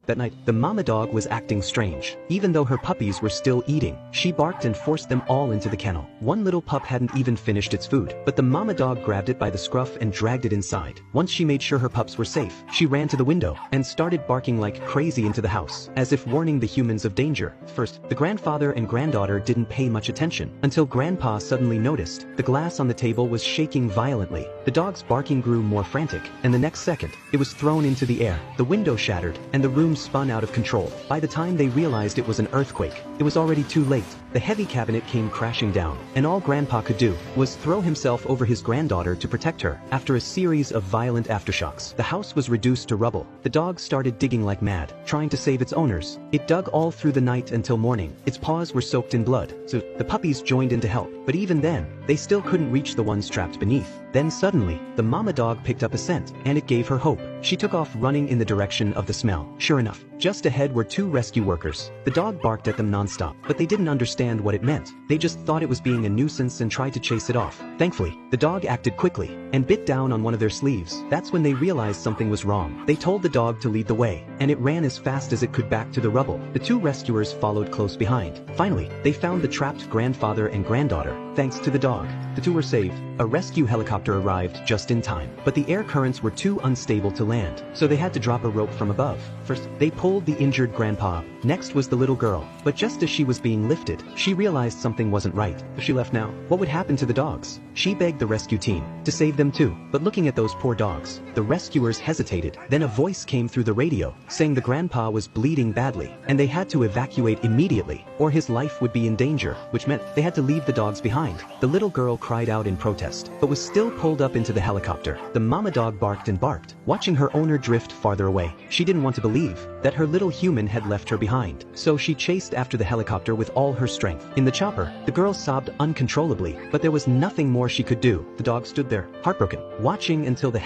That night, the mama dog was acting strange. Even though her puppies were still eating, she barked and forced them all into the kennel. One little pup hadn't even finished its food, but the mama dog grabbed it by the scruff and dragged it inside. Once she made sure her pups were safe, she ran to the window and started barking like crazy into the house, as if warning the humans of danger. First, the grandfather and granddaughter didn't pay much attention, until Grandpa suddenly noticed the glass on the table was shaking violently. The dog's barking grew more frantic, and the next second, it was thrown into the air. The window shattered, and the room spun out of control. By the time they realized it was an earthquake, it was already too late. The heavy cabinet came crashing down, and all Grandpa could do was throw himself over his granddaughter to protect her. After a series of violent aftershocks, the house was reduced to rubble. The dog started digging like mad, trying to save its owners. It dug all through the night until morning. Its paws were soaked in blood, so the puppies joined in to help. But even then, they still couldn't reach the ones trapped beneath. Then suddenly, the mama dog picked up a scent, and it gave her hope. She took off running in the direction of the smell. Sure enough, just ahead were two rescue workers. The dog barked at them nonstop, but they didn't understand what it meant. They just thought it was being a nuisance and tried to chase it off. Thankfully, the dog acted quickly and bit down on one of their sleeves. That's when they realized something was wrong. They told the dog to lead the way, and it ran as fast as it could back to the rubble. The two rescuers followed close behind. Finally, they found the trapped grandfather and granddaughter, thanks to the dog. The two were saved. A rescue helicopter arrived just in time, but the air currents were too unstable to land, so they had to drop a rope from above. First, they pulled the injured grandpa up. Next was the little girl, but just as she was being lifted, she realized something wasn't right. If she left now, what would happen to the dogs? She begged the rescue team to save them too, but looking at those poor dogs, the rescuers hesitated. Then a voice came through the radio, saying the grandpa was bleeding badly, and they had to evacuate immediately, or his life would be in danger, which meant they had to leave the dogs behind. The little girl cried out in protest, but was still pulled up into the helicopter. The mama dog barked and barked, watching her owner drift farther away. She didn't want to believe that her little human had left her behind, so she chased after the helicopter with all her strength. In the chopper, the girl sobbed uncontrollably, but there was nothing more she could do. The dog stood there, heartbroken, watching until the